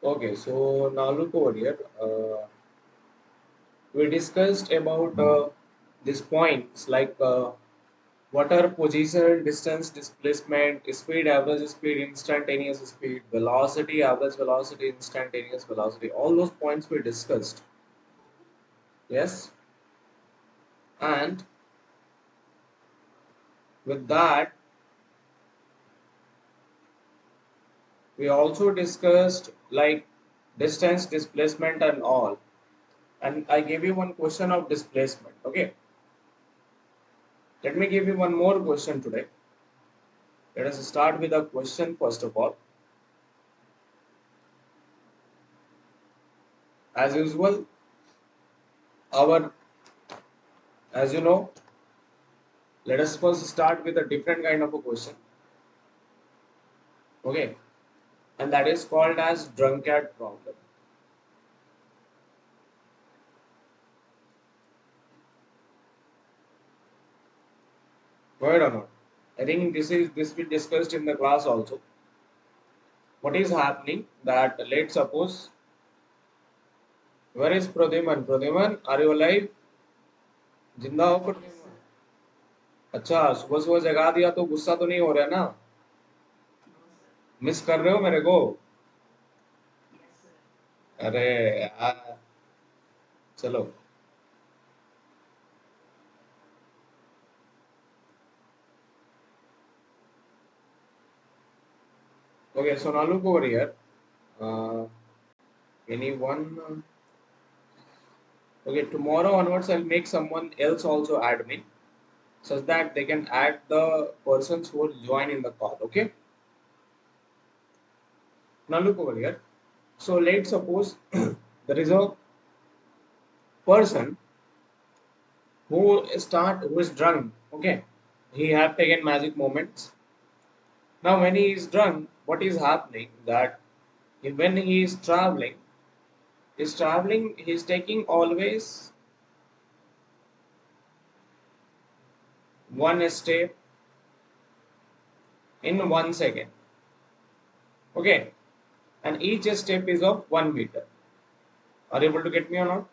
Okay, so now look over here. We discussed about these points like water position, distance, displacement, speed, average speed, instantaneous speed, velocity, average velocity, instantaneous velocity. All those points we discussed. Yes, and with that, we also discussed like distance, displacement, and all. And I gave you one question of displacement. Okay, let me give you one more question today. Let us start with a question first of all. As usual, our as you know, let us first start with a different kind of a question. Okay, and that is called as drunkard problem. Go ahead or not? I think this we discussed in the class also. What is happening that let's suppose where is Pradhuman? Pradhuman, are you alive? जिंदा हो Pradhuman? अच्छा सुबह सुबह जगा दिया तो गुस्सा तो नहीं हो रहा ना? मिस कर रहे हो मेरे को? अरे यार चलो. Okay, so now look over here. Uh, anyone? Okay, tomorrow onwards I'll make someone else also admin such that they can add the persons who will join in the call. Okay. Now look over here. So let's suppose there is a person who is drunk. Okay. He have taken magic moments. Now when he is drunk, what is happening that when he is traveling, he is taking always one step in 1 second. Okay. And each step is of 1 meter. Are you able to get me or not?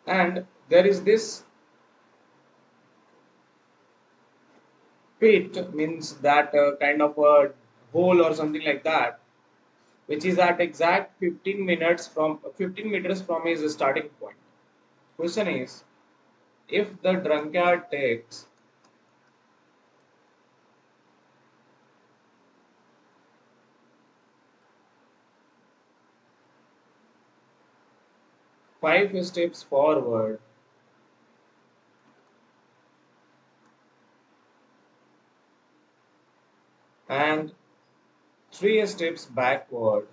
And there is this pit, means that kind of a hole or something like that, which is at exact 15 meters from his starting point. Question is, if the drunkard takes 5 steps forward and 3 steps backward,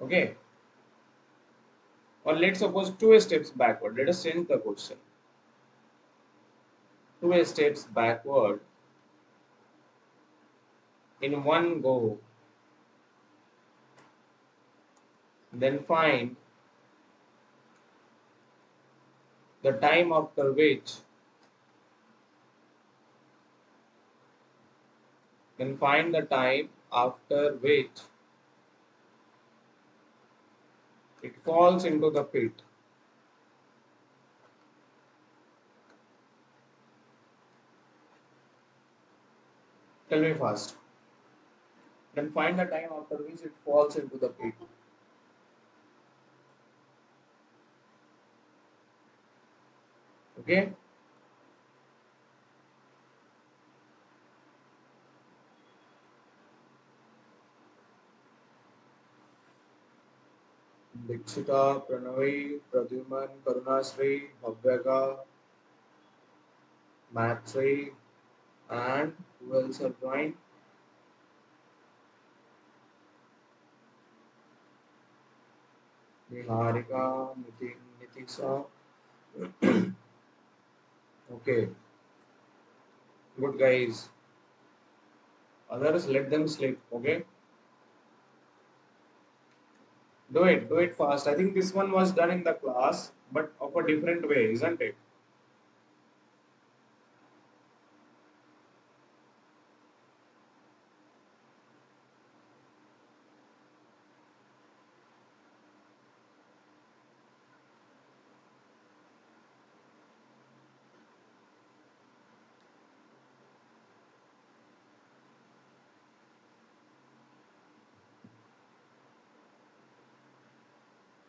okay, or let's suppose 2 steps backward. Let us change the question. 2 steps backward in one go, then find the time after which it falls into the pit. Tell me fast. Then find the time after which it falls into the pit. Okay? Dikshita, Pranavi, Pradyuman, Karunasri, Bhavyaga, Matsri, and who else have joined? Niharika, Nitisha. Okay, good guys. Others, let them sleep. Okay, do it fast. I think this one was done in the class, but of a different way, isn't it?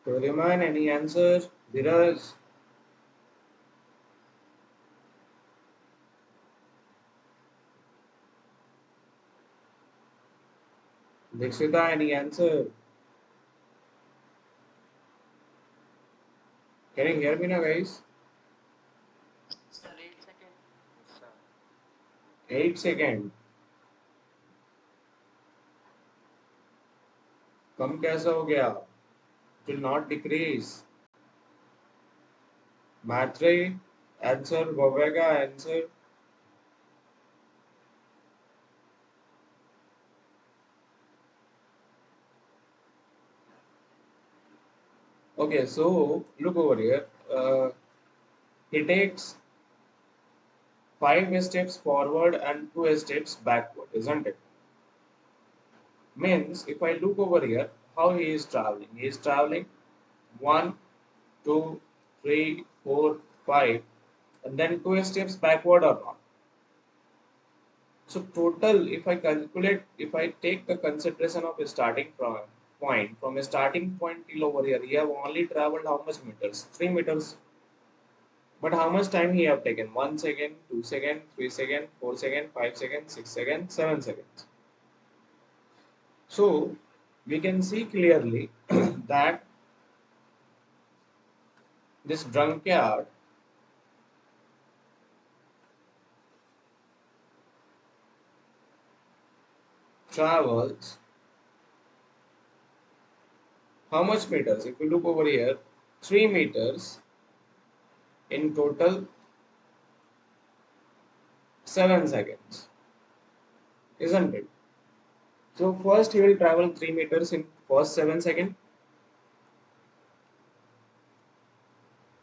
Remind any answer? Viraj, Dikshita, any answer? Can you hear me now, guys? 8 second. कम कैसा हो गया? It will not decrease. Matre, answer. Govega, answer. Okay, so look over here. He takes 5 steps forward and 2 steps backward, isn't it? Means if I look over here, how he is traveling? He is traveling 1, 2, 3, 4, 5, and then 2 steps backward or not. So total, if I calculate, if I take the consideration of a starting from a starting point till over here, he have only traveled how much meters? 3 meters. But how much time he have taken? 1 second, 2 second, 3 second, 4 second, 5 second, 6 second, 7 seconds. So we can see clearly that this drunkard travels how much meters? If you look over here, 3 meters in total 7 seconds, isn't it? So first he will travel 3 meters in first 7 seconds.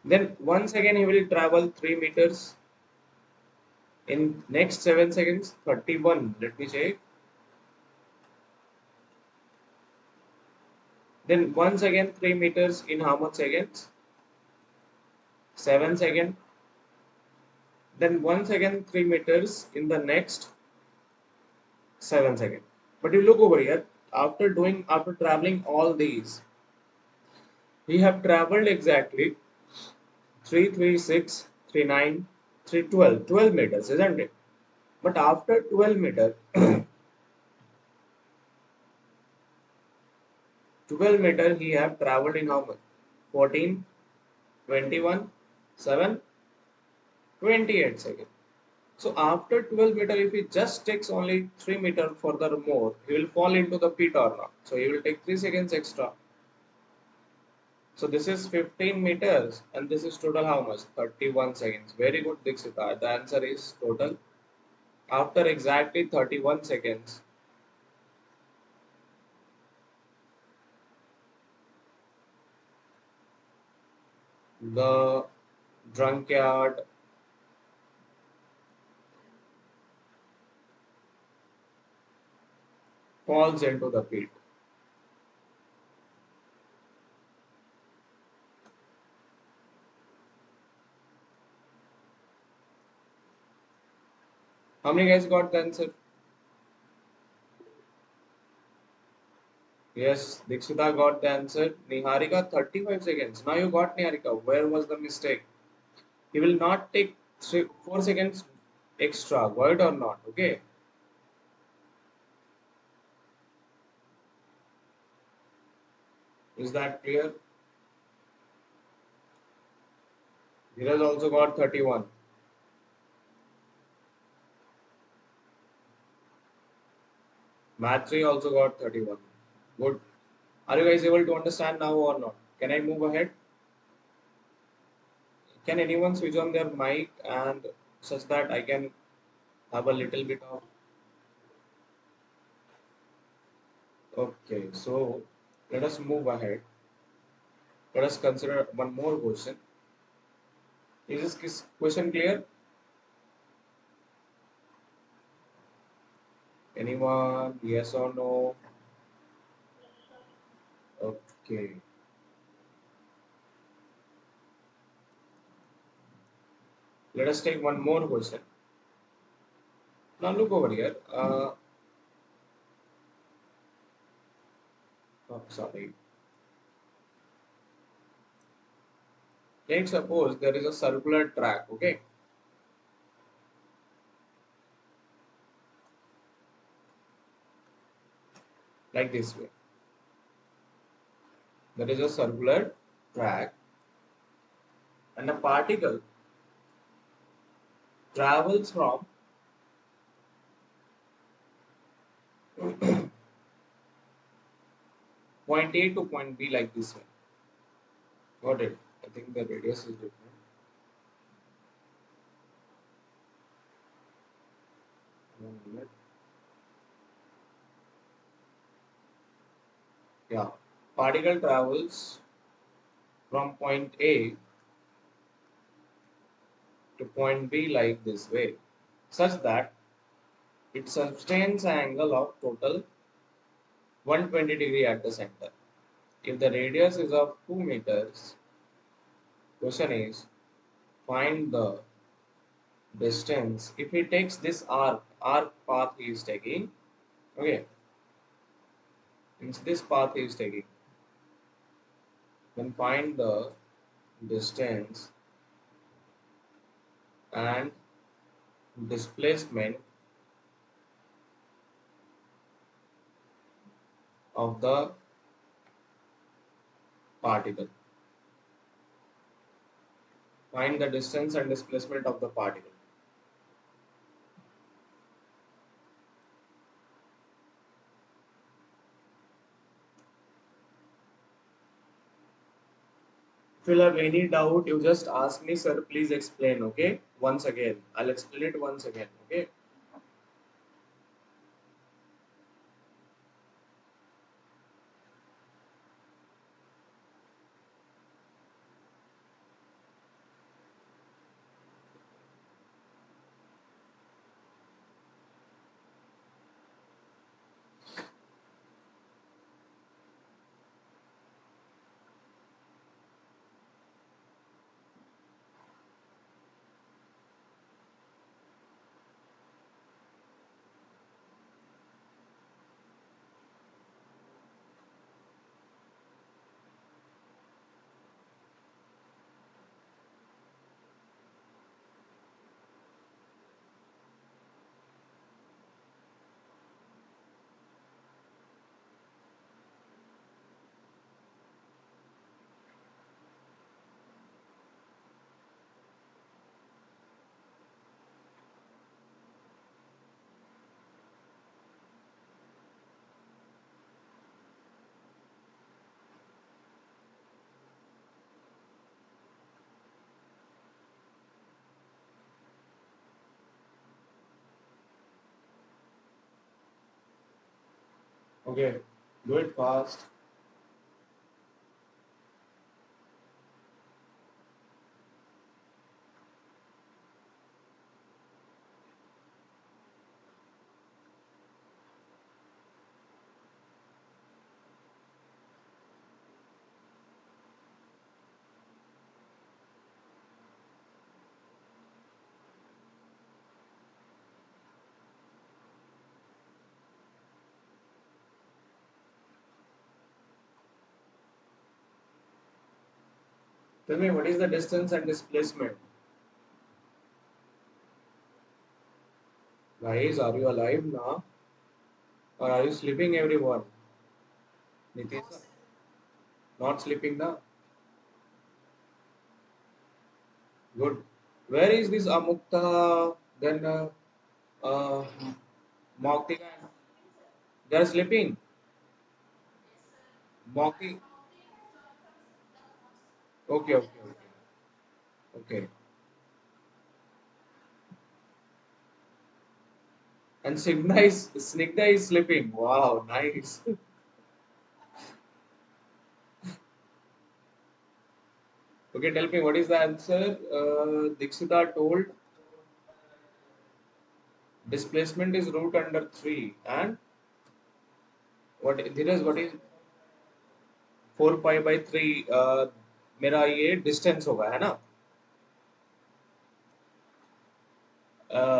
Then once again he will travel 3 meters in next 7 seconds, 31. Let me check. Then once again 3 meters in how much seconds? 7 seconds. Then once again 3 meters in the next 7 seconds. But you look over here, after traveling all these, we have traveled exactly 336, 39, 312, 12 meters, isn't it? But after 12 meter, 12 meter he have traveled in how much? 14, 21, 7, 28 seconds. So after 12 meter, if he just takes only 3 meter further more, he will fall into the pit or not. So he will take 3 seconds extra. So this is 15 meters and this is total how much? 31 seconds. Very good, Dikshita. The answer is total. After exactly 31 seconds, the drunkard falls into the pit. How many guys got the answer? Yes, Dikshita got the answer. Niharika 35 seconds. Now you got Niharika. Where was the mistake? He will not take 4 seconds extra. Got it or not? Okay. Is that clear? Dheeraj also got 31. Matri also got 31. Good. Are you guys able to understand now or not? Can I move ahead? Can anyone switch on their mic and such that I can have a little bit of. Okay, so let us move ahead. Let us consider one more question. Is this question clear? Anyone? Yes or no? Okay. Let us take one more question. Now look over here. Oh, sorry. Let's suppose there is a circular track, okay, like this way. There is a circular track and a particle travels from point A to point B like this way. Got it? I think the radius is different. One minute. Yeah. Particle travels from point A to point B like this way, such that it sustains an angle of total 120 degree at the center. If the radius is of 2 meters, question is find the distance. If he takes this arc path he is taking, okay, means this path he is taking, then find the distance and displacement of the particle. Find the distance and displacement of the particle. If you'll have any doubt, you just ask me, sir, please explain, okay? Once again. I'll explain it once again, okay? Okay, do it fast. Tell me, what is the distance and displacement? Guys, are you alive now? Or are you sleeping, everyone? Nitish, not sleeping now? Good. Where is this Amukta? Then uh, Mokti? They are sleeping. Mokti. Okay, okay, okay. Okay. And Snigdha is sleeping. Wow, nice. Okay, tell me what is the answer? Dikshita told displacement is root under 3 and what is 4 pi by 3 मेरा ये distance होगा है ना?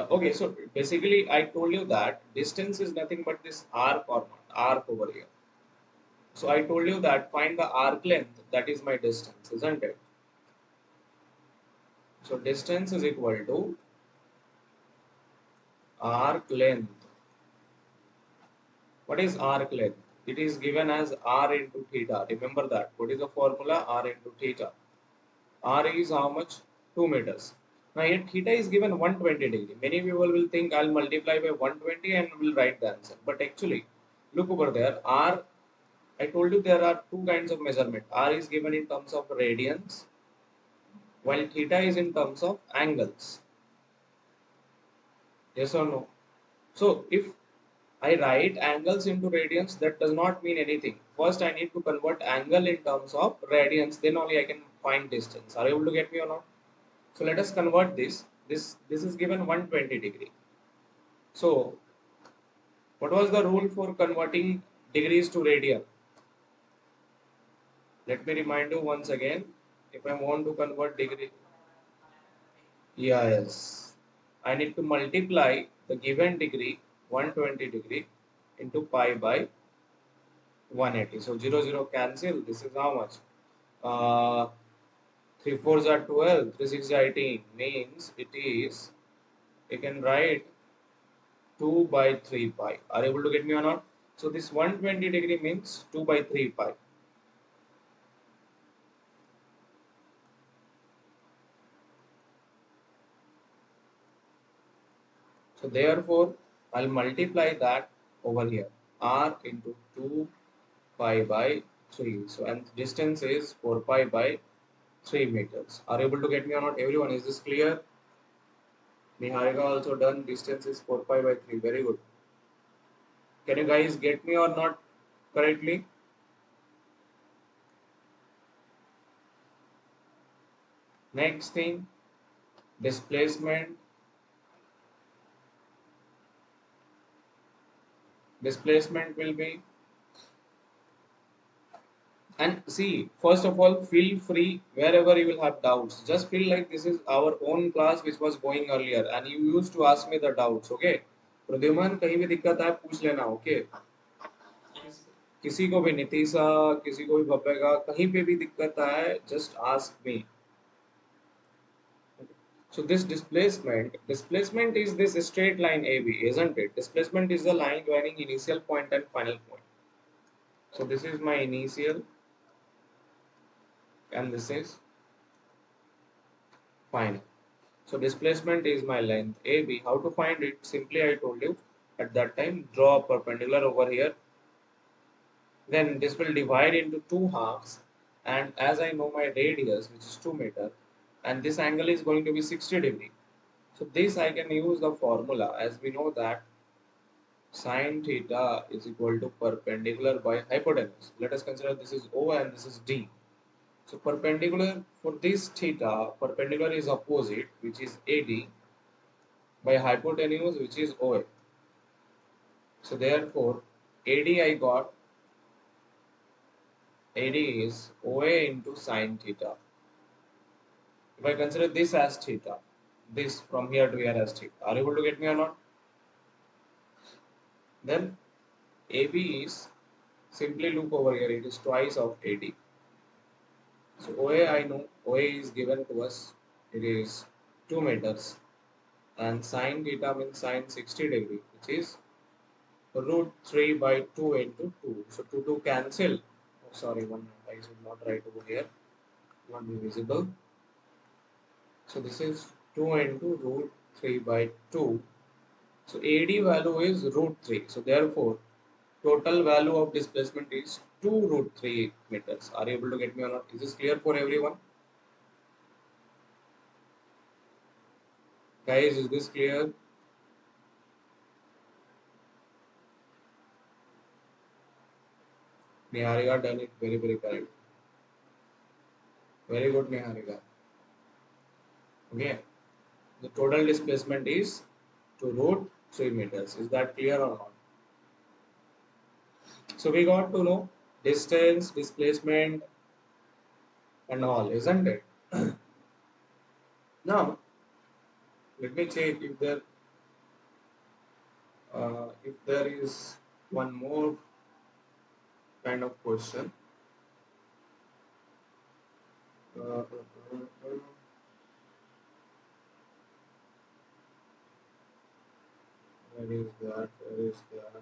Okay, so basically I told you that distance is nothing but this arc over here. So I told you that find the arc length, that is my distance, isn't it? So distance is equal to arc length. What is arc length? It is given as r into theta. Remember that. What is the formula? R into theta. R is how much? 2 meters. Now here theta is given 120 degree. Many people will think I'll multiply by 120 and will write the answer. But actually, look over there. R, I told you there are two kinds of measurement. R is given in terms of radians, while theta is in terms of angles. Yes or no? So if I write angles into radians, that does not mean anything. First, I need to convert angle in terms of radians, then only I can find distance. Are you able to get me or not? So let us convert this. This is given 120 degree. So what was the rule for converting degrees to radian? Let me remind you once again. If I want to convert degree, yes, I need to multiply the given degree 120 degree into pi by 180. So 0 cancel. This is how much? Uh, 3 fours are 12, 3 6 are 18. Means it is, you can write 2 by 3 pi. Are you able to get me or not? So this 120 degree means 2 by 3 pi. So therefore, I'll multiply that over here. R into 2 pi by 3. So and distance is 4 pi by 3 meters. Are you able to get me or not? Everyone, is this clear? Niharika also done. Distance is 4 pi by 3. Very good. Can you guys get me or not correctly? Next thing, displacement. Displacement will be, and see, first of all, feel free wherever you will have doubts. Just feel like this is our own class which was going earlier and you used to ask me the doubts, okay? Pradyuman कहीं भी दिक्कत है पूछ लेना, okay? किसी को भी, नीतिशा, किसी को भी बब्बेगा, कहीं पे भी दिक्कत है, just ask me. So this displacement is this straight line AB, isn't it? Displacement is the line joining initial point and final point. So this is my initial and this is final. So displacement is my length AB. How to find it? Simply I told you at that time, draw a perpendicular over here. Then this will divide into two halves. And as I know my radius, which is 2 meter, and this angle is going to be 60 degree. So this I can use the formula, as we know that sine theta is equal to perpendicular by hypotenuse. Let us consider this is O and this is D. So perpendicular for this theta, perpendicular is opposite, which is AD, by hypotenuse, which is OA. So therefore, AD is OA into sine theta. If I consider this as theta, this from here to here as theta, are you able to get me or not? Then AB is, simply look over here, it is twice of AD. So OA, I know OA is given to us, it is 2 meters, and sine theta means sine 60 degree, which is root 3 by 2 into 2. So 2 cancel. Oh, sorry, one I should not write over here, not be visible. So this is 2 into root 3 by 2. So AD value is root 3. So therefore, total value of displacement is 2 root 3 meters. Are you able to get me or not? Is this clear for everyone? Guys, is this clear? Niharika done it very, very correct. Very good, Niharika. Okay. The total displacement is 2 root 3 meters. Is that clear or not? So we got to know distance, displacement, and all, isn't it? Now, let me check if there is one more kind of question. Uh, Where is that? Where is that?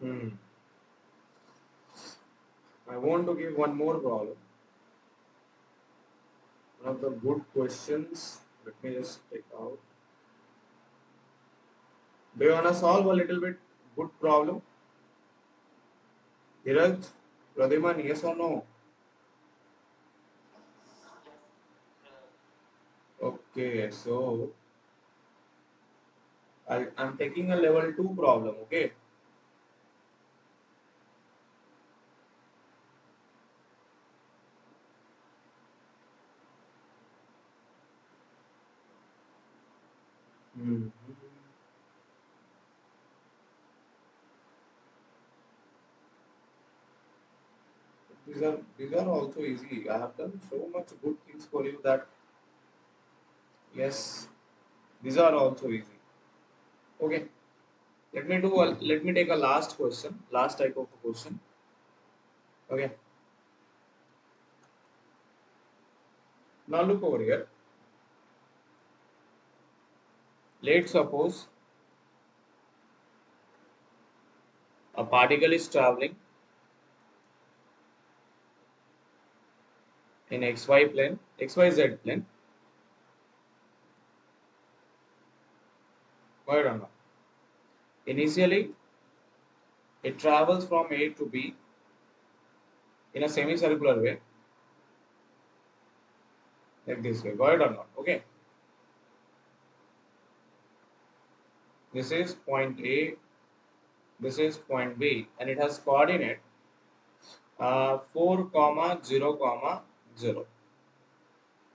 Hmm. I want to give one more problem. One of the good questions. Let me just take out. Do you wanna solve a little bit good problem? Dheeraj, Pradhiman, yes or no? Okay, so I'm taking a level 2 problem, okay? Hmm. These are also easy. I have done so much good things for you that yes, these are also easy. Okay, let me take a last question, last type of a question. Okay, now look over here. Let's suppose a particle is traveling in XY plane, XYZ plane. Why or not? Initially, it travels from A to B in a semicircular way, like this way. Got it or not? Okay. This is point A, this is point B, and it has coordinate 4 comma 0 comma 0.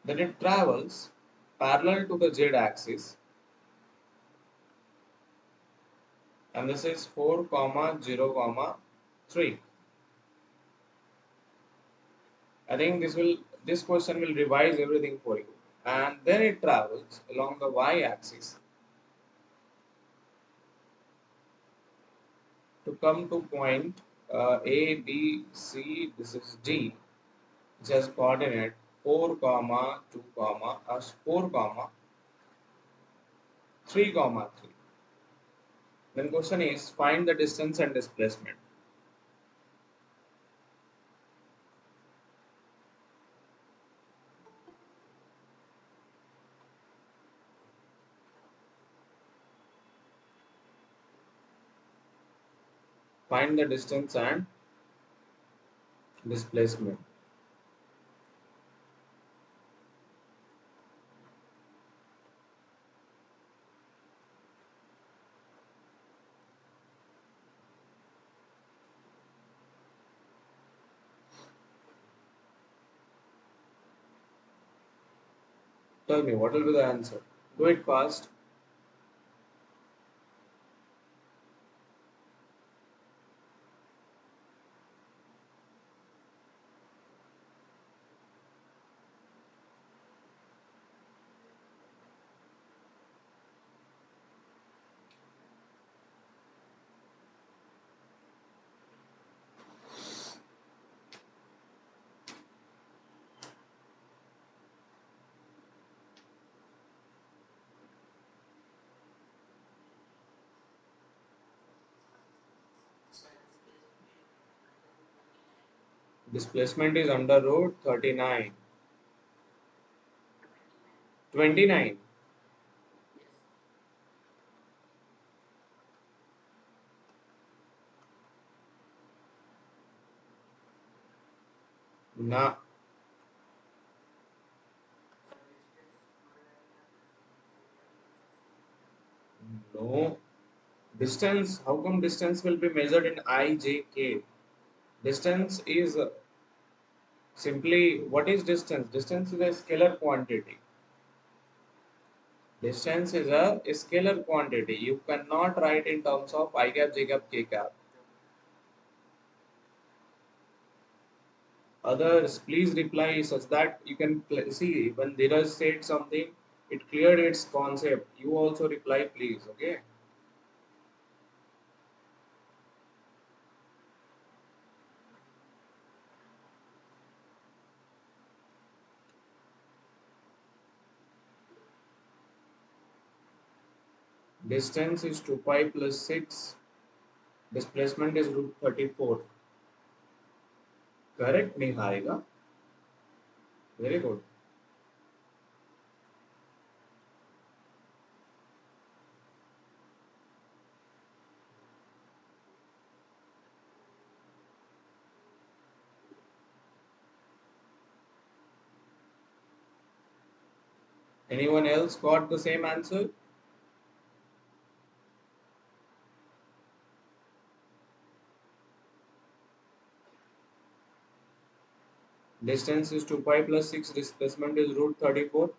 Then it travels parallel to the Z axis, and this is 4 comma 0 comma 3. I think this question will revise everything for you. And then it travels along the Y axis to come to point A, B, C, this is D, which has coordinate 4 comma 2 comma 4 comma 3 comma 3. Then question is find the distance and displacement. Find the distance and displacement. Tell me what will be the answer. Do it fast. Displacement is under root 39. 29. Nah, no. Distance, how come distance will be measured in IJK? Distance is simply, what is distance? Distance is a scalar quantity. Distance is a scalar quantity. You cannot write in terms of I cap, J cap, K cap. Others, please reply such that you can see when Dheeraj said something, it cleared its concept. You also reply, please. Okay. Distance is 2 pi plus 6. Displacement is root 34. Correct, Niharika? Very good. Anyone else got the same answer? Distance is 2 pi plus 6. Displacement is root 34.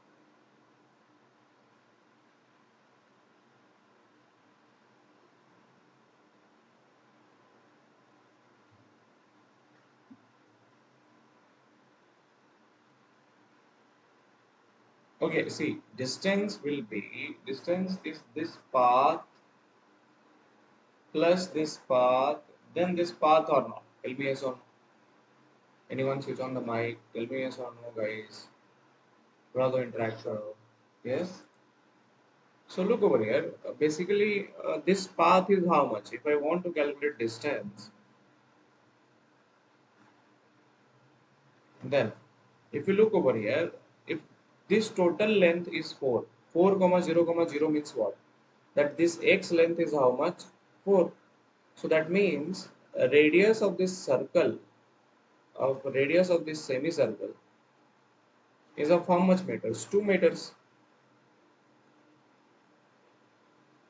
Okay, see, distance is this path plus this path, then this path or not. Tell me yes or no. Anyone switch on the mic? Tell me yes or no, guys. Brother interaction. Yes. So look over here. Basically, this path is how much? If I want to calculate distance, then if you look over here, if this total length is 4, 4 comma 0 comma 0 means what? That this x length is how much? 4. So that means a radius of this circle, of radius of this semicircle is of how much meters? 2 meters.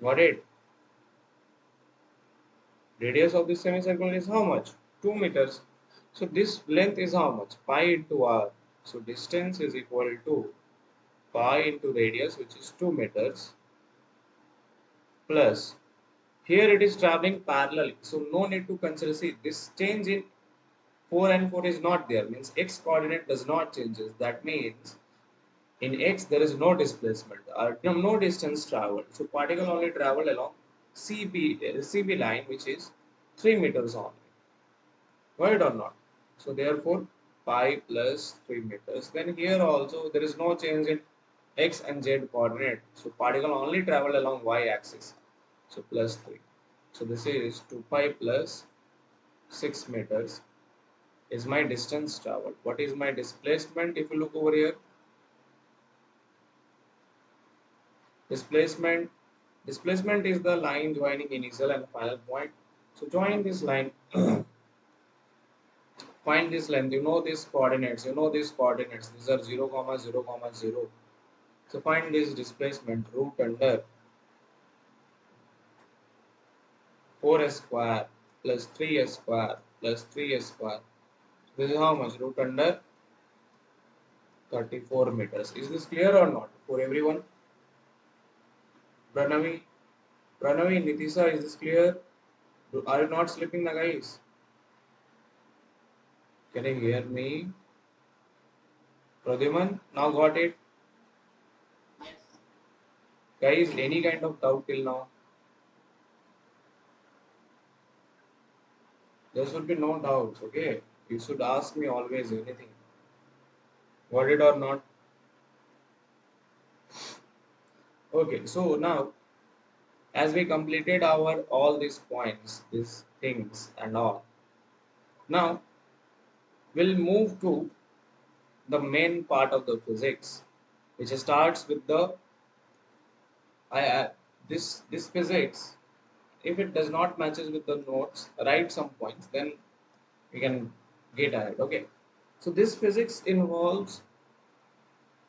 Got it? Radius of this semicircle is how much? 2 meters. So this length is how much? Pi into r. So distance is equal to pi into radius, which is 2 meters, plus here it is traveling parallel. So no need to consider. See, this change in 4 and 4 is not there. Means x coordinate does not changes. That means in x there is no displacement or no distance traveled. So particle only traveled along CB line, which is 3 meters only. Right or not? So therefore pi plus 3 meters. Then here also there is no change in x and z coordinate. So particle only traveled along y axis. So plus 3. So this is 2 pi plus 6 meters is my distance traveled. What is my displacement? If you look over here, displacement displacement is the line joining initial and final point. So join this line. Find this length. You know these coordinates. You know these coordinates. These are 0 comma 0 comma 0. So find this displacement root under 4s square plus 3s square plus 3s square. This is how much? Root under 34 meters. Is this clear or not for everyone? Pranavi, Pranavi, Nitisa, is this clear? Are you not sleeping, the guys? Can you hear me? Pradhuman, now got it? Guys, any kind of doubt till now? There should be no doubts, okay? You should ask me always anything. Got it or not? Okay, so now as we completed our all these points, these things and all, now we'll move to the main part of the physics, which starts with the I this physics. If it does not matches with the notes, write some points, then we can get ahead. Okay. So this physics involves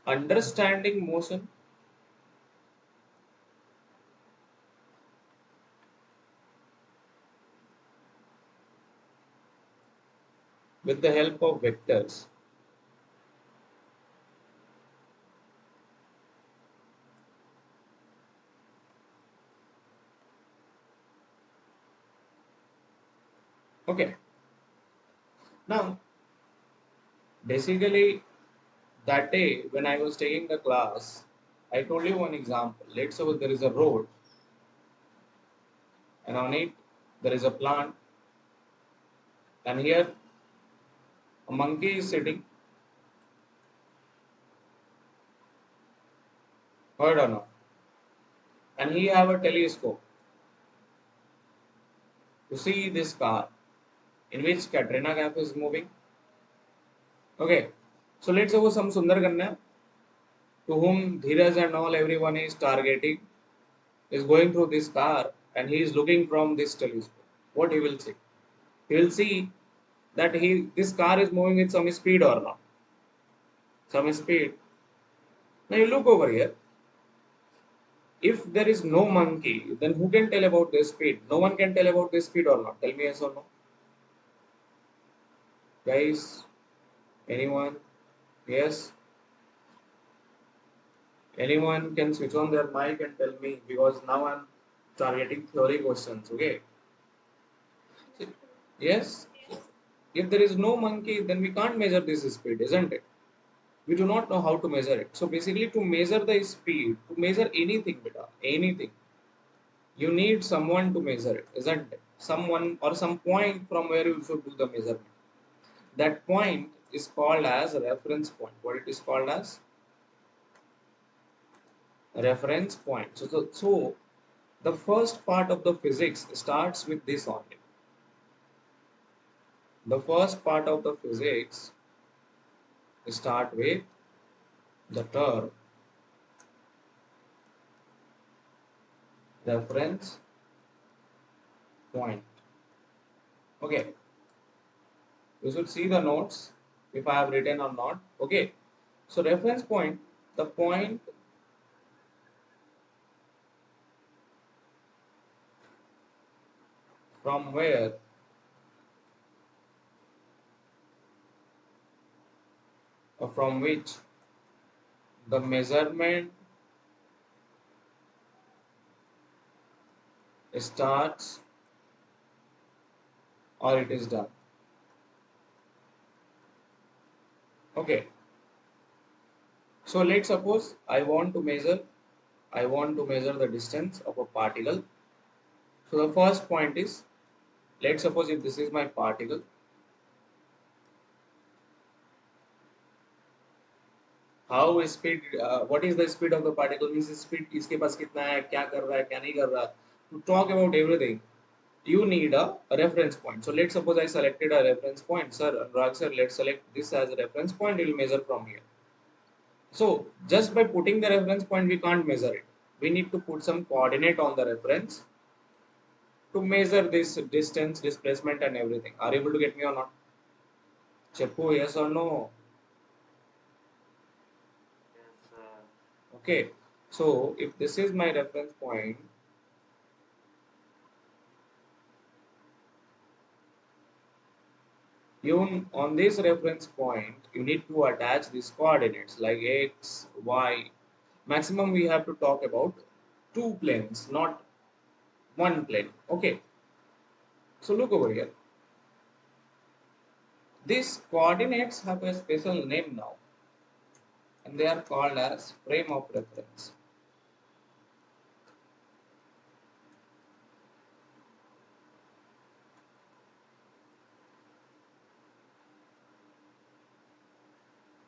understanding motion with the help of vectors. Okay. Now Basically, that day when I was taking the class, I told you one example. Let's suppose there is a road, and on it there is a plant, and here a monkey is sitting. Heard or not? And he have a telescope to see this car in which Katrina Kaif is moving. Okay, so let's suppose some Sundar Kanya to whom Dheeraj and all everyone is targeting is going through this car and he is looking from this telescope. What he will see? He will see that this car is moving with some speed or not. Some speed. Now you look over here. If there is no monkey, then who can tell about the speed? No one can tell about the speed or not. Tell me yes or no. Guys, anyone? Yes? Anyone can switch on their mic and tell me because now I'm targeting theory questions. Okay. Yes? If there is no monkey, then we can't measure this speed, isn't it? We do not know how to measure it. So basically, to measure the speed, to measure anything, beta, anything, you need someone to measure it, isn't it? Someone or some point from where you should do the measurement. That point is called as a reference point. What it is called as? A reference point. So the first part of the physics starts with this only. The first part of the physics start with the term reference point. Okay, you should see the notes if I have written or not. Okay, so reference point, the point from where or from which the measurement starts or it is done. Okay, so let's suppose I want to measure the distance of a particle. So the first point is, let's suppose if this is my particle, how speed, what is the speed of the particle, means speed इसके पास कितना है, क्या कर रहा है, क्या नहीं कर रहा. To talk about everything, you need a reference point. So let's suppose I selected a reference point. Sir, Anurag sir, let's select this as a reference point. We'll measure from here. So just by putting the reference point, we can't measure it. We need to put some coordinate on the reference to measure this distance, displacement, and everything. Are you able to get me or not? Cheppu, yes or no? Okay. So if this is my reference point, you on this reference point, you need to attach these coordinates like x, y. Maximum we have to talk about two planes, not one plane. Okay. So look over here. These coordinates have a special name now, and they are called as frame of reference.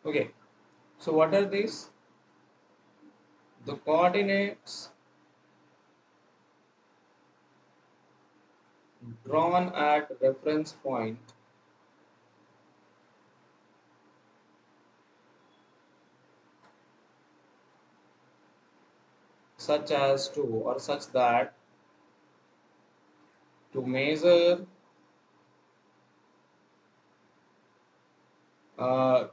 Okay. So what are these? The coordinates drawn at reference point such as to or such that to measure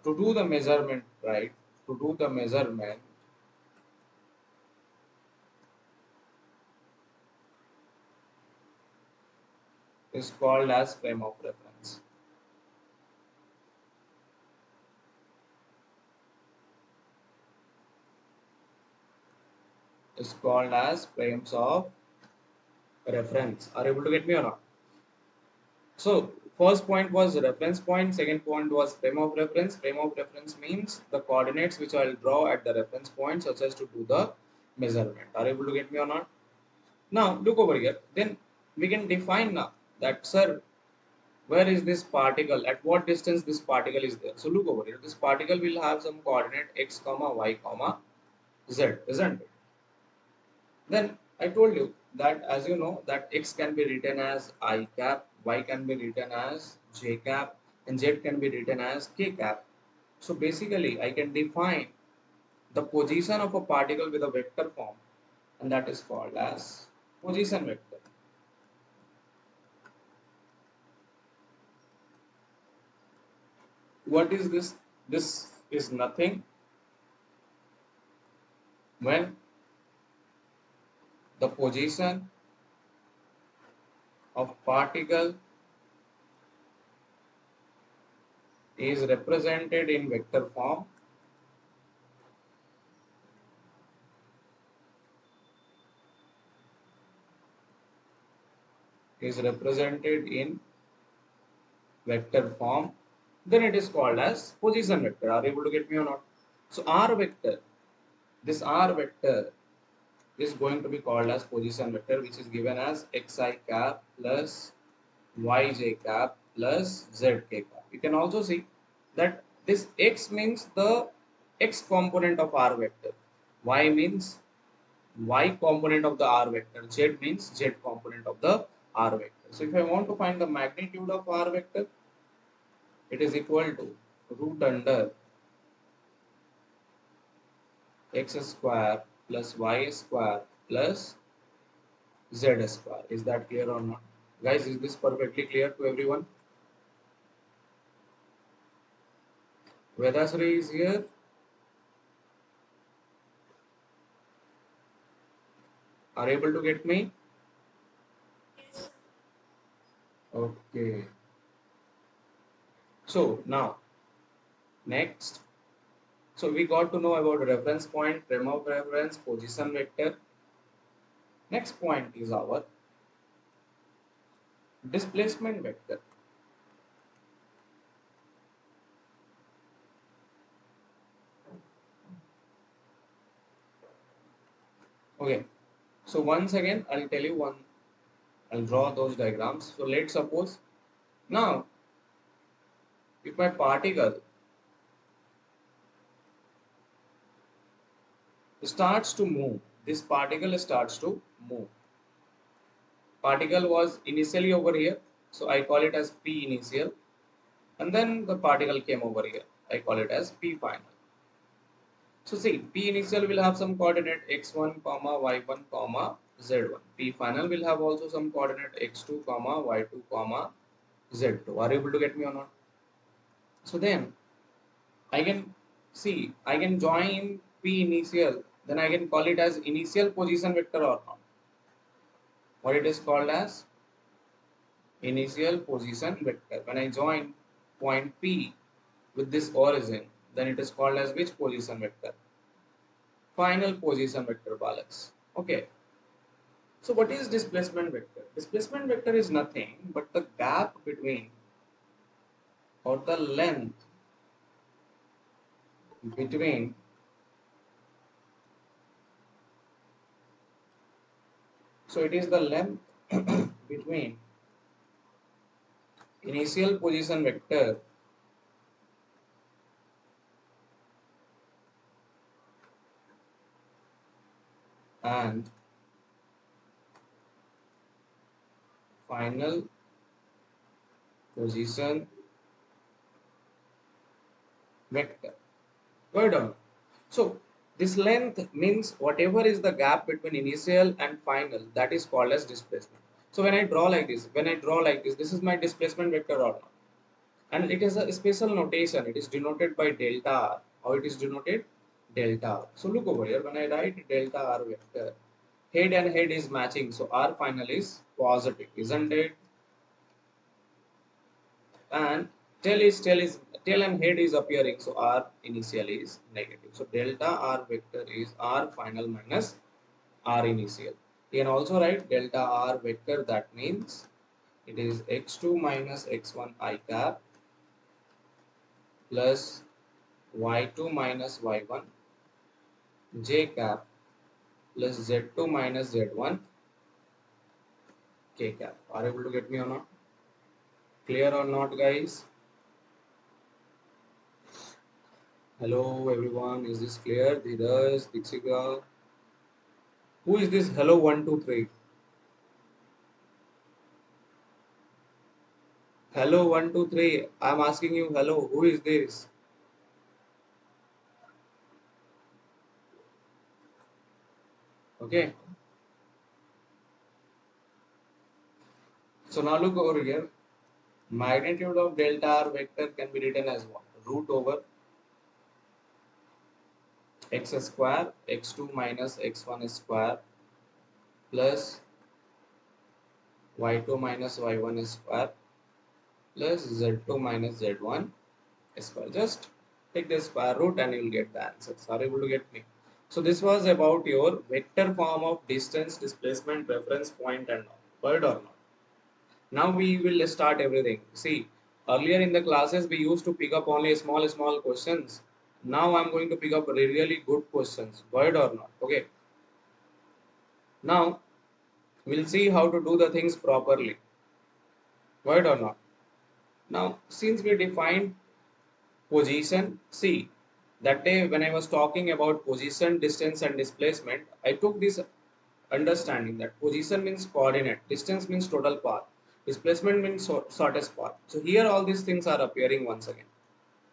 to do the measurement, right? To do the measurement is called as frame of reference. Is called as frames of reference. Are you able to get me or not? So First point was reference point, second point was frame of reference. Frame of reference means the coordinates which I will draw at the reference point such as to do the measurement. Are you able to get me or not? Now look over here. Then we can define now that, sir, where is this particle? At what distance this particle is there? So look over here. This particle will have some coordinate x comma y comma z, isn't it? Then I told you that, as you know, that x can be written as I cap, y can be written as j cap, and z can be written as k cap. So basically, I can define the position of a particle with a vector form, and that is called as position vector. What is this? This is nothing when the position of particle is represented in vector form, is represented in vector form, then it is called as position vector. Are you able to get me or not? So R vector, this R vector is going to be called as position vector, which is given as xi cap plus yj cap plus zk cap. You can also see that this x means the x component of R vector, y means y component of the R vector, z means z component of the R vector. So if I want to find the magnitude of R vector, it is equal to root under x square plus y square plus z square. Is that clear or not? Guys, is this perfectly clear to everyone? Vedasri is here. Are able to get me? Okay. So now, next. So we got to know about reference point, frame of reference, position vector. Next point is our displacement vector. Okay. So once again, I'll tell you one. I'll draw those diagrams. So let's suppose now, if my particle starts to move, this particle starts to move. Particle was initially over here, so I call it as P initial, and then the particle came over here. I call it as P final. So see, P initial will have some coordinate x1, comma y1, comma z1. P final will have also some coordinate x2, comma y2, comma z2. Are you able to get me or not? So then I can see, I can join P initial, then I can call it as initial position vector or not. What it is called as initial position vector. When I join point P with this origin, then it is called as which position vector? Final position vector, balance. Okay. So what is displacement vector? Displacement vector is nothing but the gap between, or the length between so it is the length between initial position vector and final position vector. Go down. So this length means whatever is the gap between initial and final, that is called as displacement. So when I draw like this, this is my displacement vector or not. And it is a special notation. It is denoted by delta r. How it is denoted? Delta r. So look over here. When I write delta r vector, head and head is matching. So r final is positive, isn't it? And tail and head is appearing, so r initial is negative. So delta r vector is r final minus r initial. You can also write delta r vector, that means It is x2 minus x1 I cap plus y2 minus y1 j cap plus z2 minus z1 k cap. Are you able to get me or not? Clear or not, guys? Hello, everyone. Is this clear? Dheeraj, Dikshika. Who is this? Hello, 123. Hello, 123. I'm asking you, hello. Who is this? Okay. So now look over here. Magnitude of delta R vector can be written as what? Root over x square, x2 minus x1 square plus y2 minus y1 square plus z2 minus z1 square. Just take the square root and you'll get the answers. Are you able to get me? So this was about your vector form of distance, displacement, reference point and all. Heard or not? Now we will start everything. See, earlier in the classes we used to pick up only small questions. Now I'm going to pick up really good questions. Heard or not? Okay. Now we'll see how to do the things properly. Heard or not? Now since we defined position, see, that day when I was talking about position, distance and displacement, I took this understanding that position means coordinate, distance means total path, displacement means shortest path. So here all these things are appearing once again.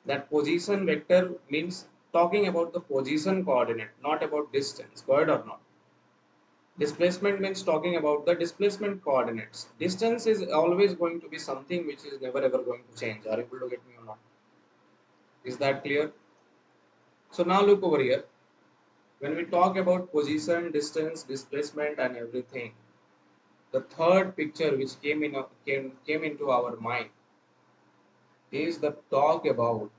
That position vector means talking about the position coordinate, not about distance. Correct or not? Displacement means talking about the displacement coordinates. Distance is always going to be something which is never ever going to change. Are you able to get me or not? Is that clear? So now look over here. When we talk about position, distance, displacement, and everything, the third picture which came into our mind is the talk about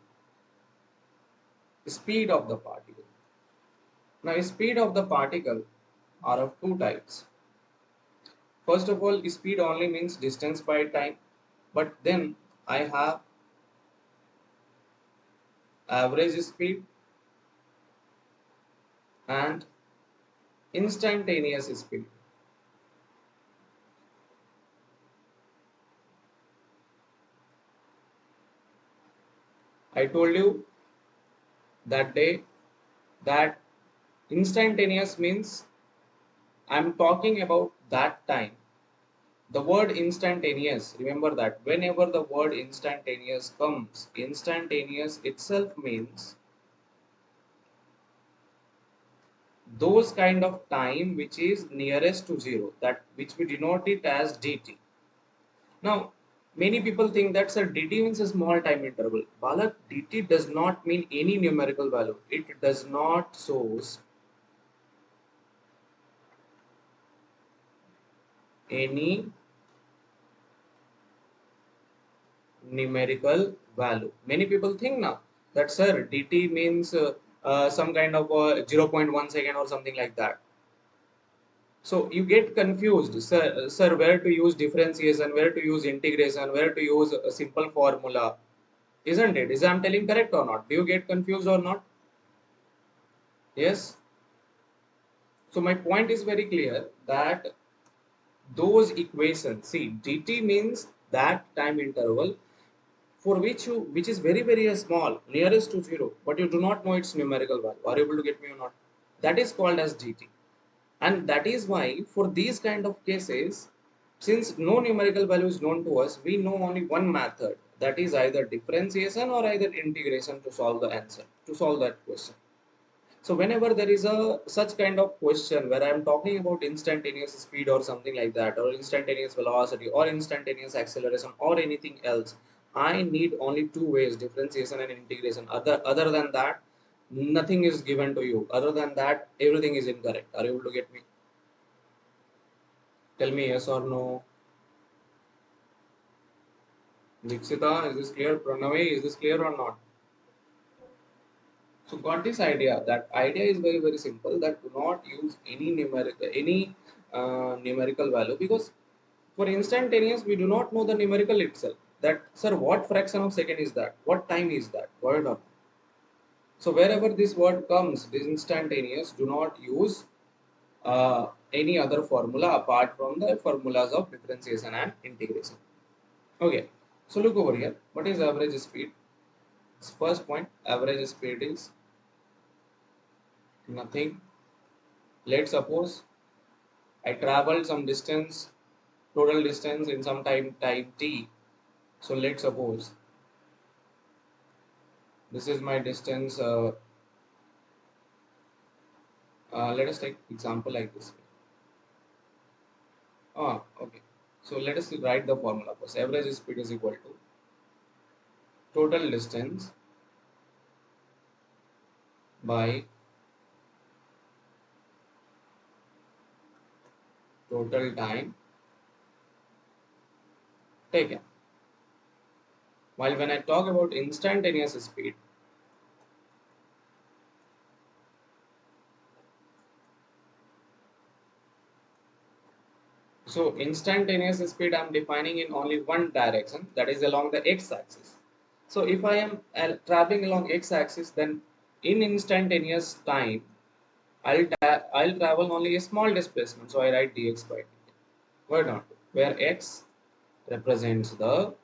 speed of the particle. Now, speed of the particle are of two types. First of all, speed only means distance by time, but then I have average speed and instantaneous speed. I told you that day that instantaneous means I'm talking about that time. The word instantaneous, remember that whenever the word instantaneous comes, instantaneous itself means those kind of time which is nearest to zero, that which we denote it as dt. Now, many people think that sir, dt means a small time interval. Balak, dt does not mean any numerical value. It does not shows any numerical value. Many people think now that sir, dt means some kind of zero point 0.1 second or something like that. So you get confused, sir, where to use differentiation, where to use integration, where to use a simple formula, isn't it? Is I'm telling correct or not? Do you get confused or not? Yes. So my point is very clear that those equations, see, dt means that time interval for which is very small, nearest to zero, but you do not know its numerical value. Are you able to get me or not? That is called as dt. And that is why for these kind of cases, since no numerical value is known to us, we know only one method, that is either differentiation or either integration to solve the answer, to solve that question. So whenever there is a such kind of question where I am talking about instantaneous speed or something like that, or instantaneous velocity or instantaneous acceleration or anything else, I need only two ways, differentiation and integration. Other than that, nothing is given to you. Other than that, everything is incorrect. Are you able to get me? Tell me yes or no. Dikshita, is this clear? Pranavi, is this clear or not? So got this idea. That idea is very simple. That do not use any numerical value, because For instantaneous, we do not know the numerical itself. That, sir, what fraction of second is that? What time is that? Word or so wherever this word comes, this instantaneous, do not use any other formula apart from the formulas of differentiation and integration. Okay, so look over here. What is average speed? First point, average speed is nothing. Let's suppose I traveled some distance, total distance in some time t. So let's suppose this is my distance. Let us take example like this. Okay. So let us write the formula first. Average speed is equal to total distance by total time taken. While when I talk about instantaneous speed, so instantaneous speed I'm defining in only one direction, that is along the x-axis. So if I am traveling along x-axis, then in instantaneous time I'll travel only a small displacement. So I write dx by dt. Why not? Where x represents the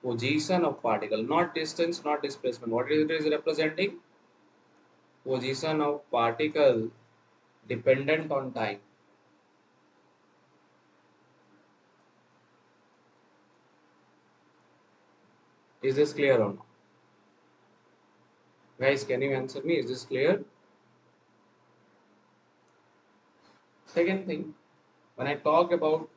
position of particle, not distance, not displacement. What it is representing? Position of particle dependent on time. Is this clear or not? Guys, can you answer me? Is this clear? Second thing, when I talk about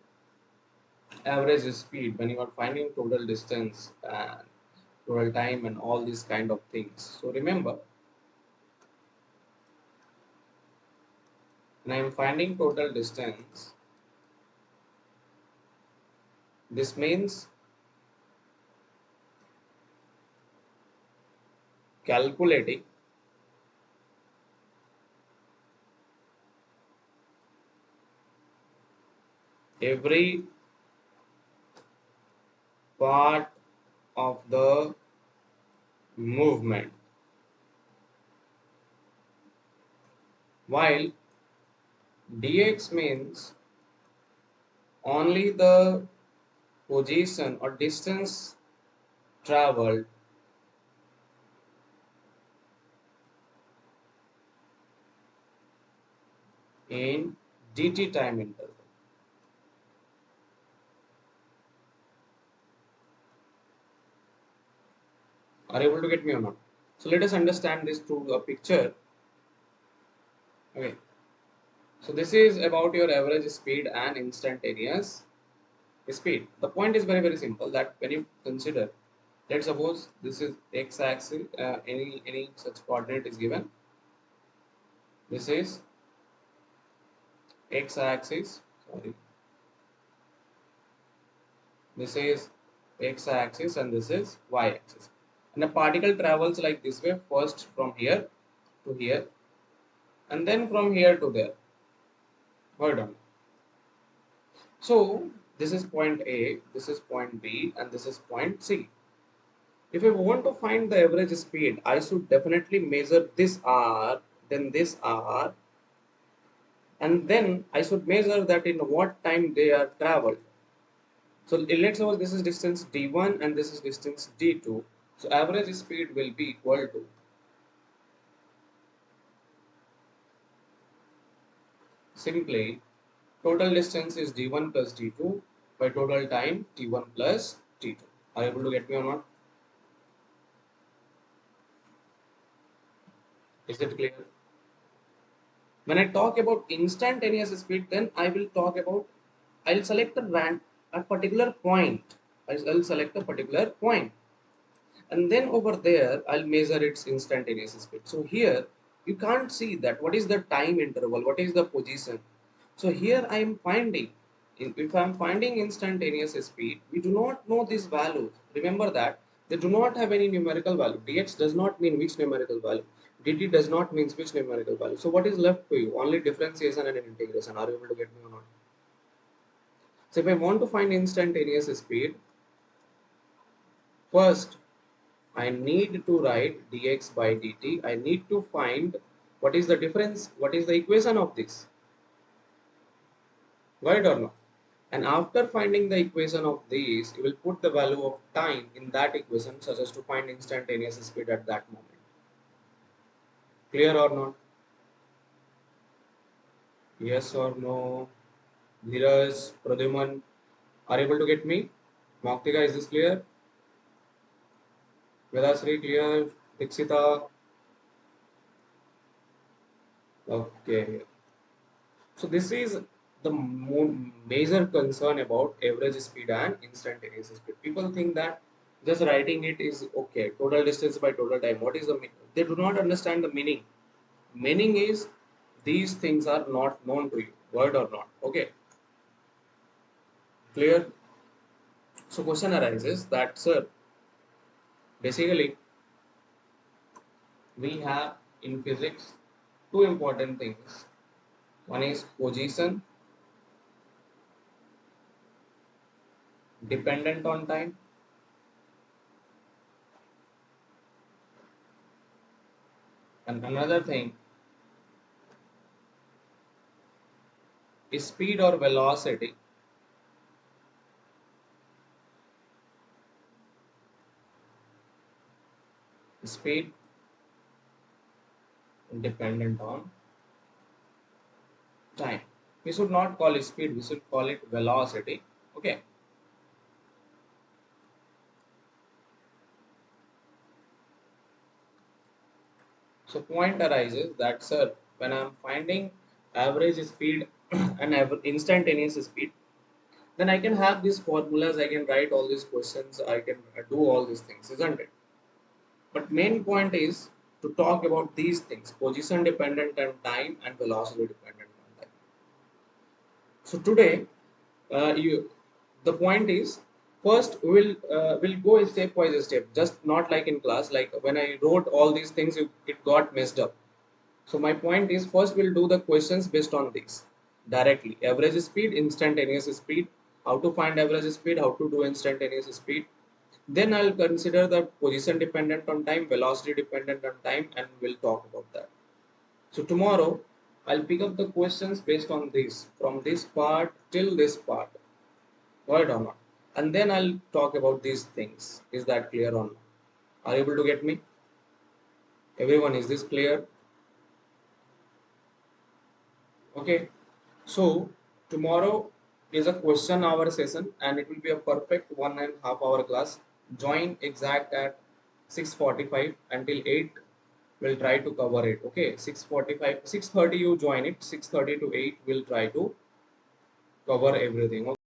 average speed, when you are finding total distance and total time and all these kind of things. So remember, when I am finding total distance, this means calculating every part of the movement, while dx means only the position or distance traveled in dt time interval. Are you able to get me or not? So let us understand this through a picture. Okay. So this is about your average speed and instantaneous speed. The point is very very simple, that when you consider, let's suppose this is x-axis, any such coordinate is given. This is x-axis. Sorry. This is x-axis and this is y-axis. And a particle travels like this way, first from here to here, and then from here to there. Hold on. So this is point A, this is point B, and this is point C. If I want to find the average speed, I should definitely measure this R, then this R, and then I should measure that in what time they are traveled. So let's suppose this is distance D1 and this is distance D2. So average speed will be equal to simply total distance is D1 plus D2 by total time T1 plus T2. Are you able to get me or not? Is it clear? When I talk about instantaneous speed, then I will talk about, I'll select a particular point. I'll select a particular point, and then over there I'll measure its instantaneous speed. So here you can't see that what is the time interval, what is the position. So here I am finding, if I am finding instantaneous speed, we do not know these values. Remember that they do not have any numerical value. Dx does not mean which numerical value. Dt does not mean which numerical value. So what is left to you? Only differentiation and integration. Are you able to get me or not? So if I want to find instantaneous speed, first I need to write dx by dt. I need to find what is the difference, what is the equation of this, right or not? And after finding the equation of this, you will put the value of time in that equation such as to find instantaneous speed at that moment. Clear or not? Yes or no? Dheeraj, Pradyuman, are able to get me? Moktika, is this clear? Vedasri, clear? Dixita, okay. So this is the major concern about average speed and instantaneous speed. People think that just writing it is okay. Total distance by total time. What is the meaning? They do not understand the meaning. Meaning is these things are not known to you, word or not. Okay, clear? So question arises that sir, basically we have in physics two important things. One is position dependent on time, and another thing is speed or velocity speed dependent on time. We should not call it speed, we should call it velocity. Okay. So point arises that sir, when I am finding average speed and instantaneous speed, then I can have these formulas, I can write all these questions, I can do all these things, isn't it? But main point is to talk about these things: position dependent on time and velocity dependent on time. So today, the point is, first we'll go step by step, just not like in class. Like when I wrote all these things, it got messed up. So my point is, first we'll do the questions based on this directly: average speed, instantaneous speed, how to find average speed, how to do instantaneous speed. Then I'll consider the position dependent on time, velocity dependent on time, and we'll talk about that. So tomorrow I'll pick up the questions based on this, from this part till this part, right or not? And then I'll talk about these things. Is that clear or not? Are you able to get me? Everyone, is this clear? Okay. So tomorrow is a question hour session and it will be a perfect 1.5 hour class. Join exact at 6:45 until 8. We'll try to cover it. Okay, 6:45, 6:30 you join it. 6:30 to 8 we'll try to cover everything. Okay?